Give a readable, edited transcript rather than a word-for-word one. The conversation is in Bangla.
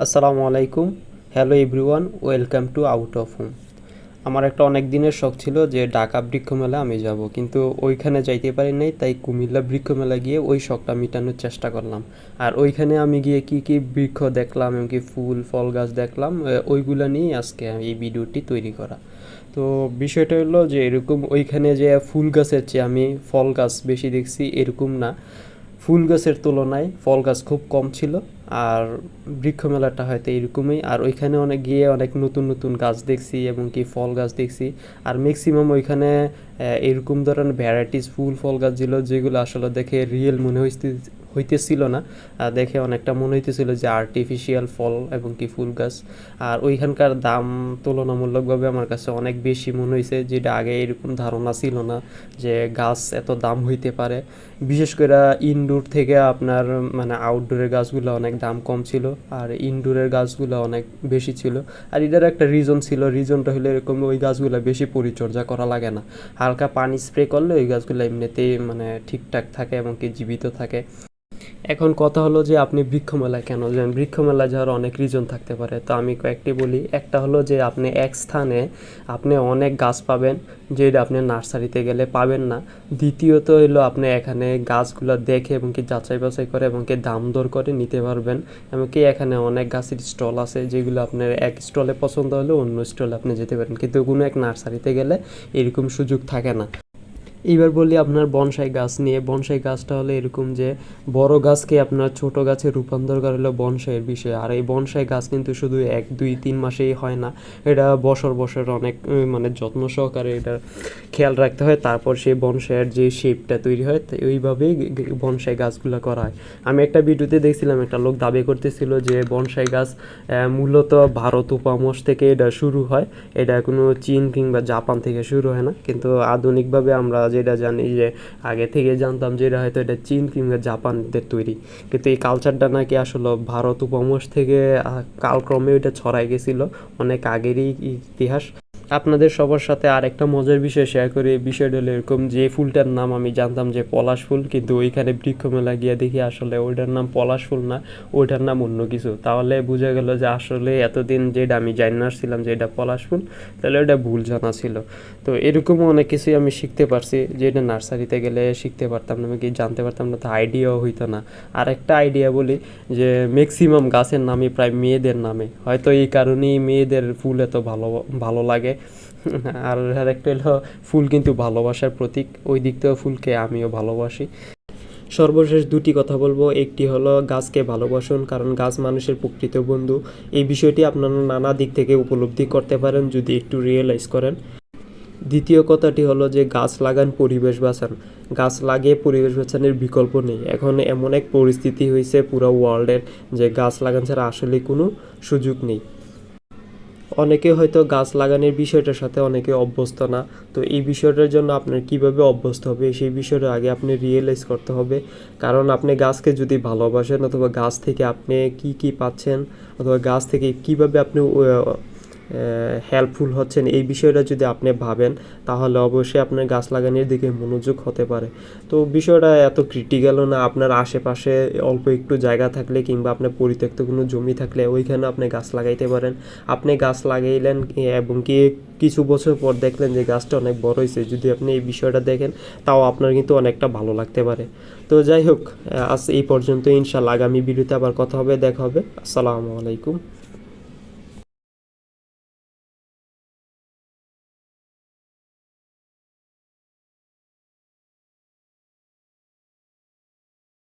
আসসালামু আলাইকুম। Hello everyone, welcome to out of home. আমার একটা অনেক দিনের শখ ছিল যে ঢাকা বৃক্ষ মেলা আমি যাব, কিন্তু ওইখানে যাইতে পারি নাই। তাই কুমিল্লা বৃক্ষ মেলা গিয়ে ওই শখটা মেটানোর চেষ্টা করলাম। আর ওইখানে আমি গিয়ে কি কি বৃক্ষ দেখলাম, এমনকি ফুল ফল গাছ দেখলাম, ওইগুলা নিয়েই আজকে এই ভিডিওটি তৈরি করা। তো বিষয়টা হলো যে এরকম ওইখানে যে ফুল গাছের চেয়ে আমি ফল গাছ বেশি দেখছি এরকম না, ফুল গাছের তুলনায় ফল গাছ খুব কম ছিল। আর বৃক্ষ মেলাটা হয়তো এরকমই। আর ওইখানে অনেক গিয়ে অনেক নতুন নতুন গাছ দেখছি এবং কি ফল গাছ দেখছি। আর ম্যাক্সিমাম ওইখানে এরকম ধরনের ভ্যারাইটিস ফুল ফল গাছ ছিল যেগুলো আসলে দেখে রিয়েল মনে হইতেছিল না। দেখে অনেকটা মনে হইতেছিল যে আর্টিফিশিয়াল ফল এবং কি ফুল গাছ। আর ওইখানকার দাম তুলনামূলকভাবে আমার কাছে অনেক বেশি মনে হয়েছে, যেটা আগে এরকম ধারণা ছিল না যে গাছ এত দাম হইতে পারে। বিশেষ করে ইনডোর থেকে আপনার মানে আউটডোরের গাছগুলো অনেক দাম কম ছিল, আর ইনডোরের গাছগুলো অনেক বেশি ছিল। আর এটার একটা রিজন ছিল, রিজনটা হলো এরকম, ওই গাছগুলো বেশি পরিচর্যা করা লাগে না। হালকা পানি স্প্রে করলে ওই গাছগুলো এমনিতেই মানে ঠিকঠাক থাকে এবং কি জীবিত থাকে। এখন কথা হলো যে আপনি বৃক্ষমেলায় কেন যান? বৃক্ষমেলায় যাওয়ার অনেক রিজন থাকতে পারে, তো আমি কয়েকটি বলি। একটা হলো যে আপনি এক স্থানে আপনি অনেক গাছ পাবেন, যেটা আপনি নার্সারিতে গেলে পাবেন না। দ্বিতীয়ত হলো আপনি এখানে গাছগুলো দেখে এবং কি যাচাই বাছাই করে এবং কি দাম দর করে নিতে পারবেন। এমনকি এখানে অনেক গাছের স্টল আছে যেগুলো আপনার এক স্টলে পছন্দ হলে অন্য স্টলে আপনি যেতে পারেন, কিন্তু কোনো এক নার্সারিতে গেলে এরকম সুযোগ থাকে না। এইবার বলি আপনার বনসাই গাছ নিয়ে। বনসাই গাছটা হলো এরকম যে বড় গাছকে আপনার ছোট গাছে রূপান্তর করা হলো বনসাইয়ের বিষয়। আর এই বনসাই গাছ কিন্তু শুধু 1 2 3 মাসেই হয় না, এটা বছর বছর অনেক মানে যত্ন সহকারে এটা খেয়াল রাখতে হয়, তারপর সেই বনসাইয়ের যে শেপটা তৈরি হয় তো ওইভাবেই বনসাই গাছগুলো করা হয়। আমি একটা ভিডিওতে দেখছিলাম, একটা লোক দাবি করতেছিল যে বনসাই গাছ মূলত ভারত উপমহাদেশ থেকে এটা শুরু হয়, এটা কোনো চীন কিংবা জাপান থেকে শুরু হয় না। কিন্তু আধুনিকভাবে আমরা যেটা জানি যে আগে থেকে জানতাম যে এটা হয়তো এটা চীন কিংবা জাপানদের তৈরি, কিন্তু এই কালচারটা নাকি আসলে ভারত উপমহাদেশ থেকে কালক্রমে ওইটা ছড়াই গেছিল, অনেক আগেরই ইতিহাস। আপনাদের সবার সাথে আর একটা মজার বিষয় শেয়ার করি। বিষয়টা হলো এরকম, যে ফুলটার নাম আমি জানতাম যে পলাশ ফুল, কিন্তু ওইখানে বৃক্ষ মেলা গিয়ে দেখি আসলে ওইটার নাম পলাশ ফুল না, ওইটার নাম অন্য কিছু। তাহলে বোঝা গেল যে আসলে এতদিন যেটা আমি জানি না ছিলাম যে এটা পলাশ ফুল, তাহলে ওটা ভুল জানা ছিল। তো এরকমও অনেক কিছুই আমি শিখতে পারছি যেটা নার্সারিতে গেলে শিখতে পারতাম না, আমি কি জানতে পারতাম না, তো আইডিয়াও হইতো না। আর একটা আইডিয়া বলি, যে ম্যাক্সিমাম গাছের নামই প্রায় মেয়েদের নামে, হয়তো এই কারণেই মেয়েদের ফুল এত ভালো ভালো লাগে। আর আরেকটা হলো ফুল কিন্তু ভালোবাসার প্রতীক, ওই দিক থেকেও ফুলকে আমিও ভালোবাসি। সর্বশেষ দুটি কথা বলবো। একটি হলো গাছকে ভালোবাসুন, কারণ গাছ মানুষের প্রকৃত বন্ধু। এই বিষয়টি আপনারা নানা দিক থেকে উপলব্ধি করতে পারেন যদি একটু রিয়েলাইজ করেন। দ্বিতীয় কথাটি হলো যে গাছ লাগান, পরিবেশ বাঁচান। গাছ লাগিয়ে পরিবেশ বাঁচানোর বিকল্প নেই। এখন এমন এক পরিস্থিতি হয়েছে পুরো ওয়ার্ল্ডের, যে গাছ লাগান ছাড়া আসলে কোনো সুযোগ নেই। অনেকে হয়তো গাছ লাগানোর বিষয়টার সাথে অনেকে অভ্যস্ত না, তো এই বিষয়টার জন্য আপনার কিভাবে অভ্যস্ত হবে সেই বিষয়টা আগে আপনি রিয়েলাইজ করতে হবে। কারণ আপনি গাছকে যদি ভালোবাসেন, অথবা গাছ থেকে আপনি কি কি পাচ্ছেন, অথবা গাছ থেকে কিভাবে আপনি হেল্পফুল হচ্ছেন, এই বিষয়টা যদি আপনি ভাবেন, তাহলে অবশ্যই আপনার গাছ লাগানোর দিকে মনোযোগ হতে পারে। তো বিষয়টা এত ক্রিটিক্যালও না। আপনার আশেপাশে অল্প একটু জায়গা থাকলে কিংবা আপনার পরিত্যক্ত কোনো জমি থাকলে ওইখানে আপনি গাছ লাগাইতে পারেন। আপনি গাছ লাগাইলেন এবং কি কিছু বছর পর দেখলেন যে গাছটা অনেক বড় হয়েছে, যদি আপনি এই বিষয়টা দেখেন, তাও আপনার কিন্তু অনেকটা ভালো লাগতে পারে। তো যাই হোক, আজ এই পর্যন্ত। ইনশাল্লাহ আগামী ভিডিওতে আবার কথা হবে, দেখা হবে। আসসালামু আলাইকুম।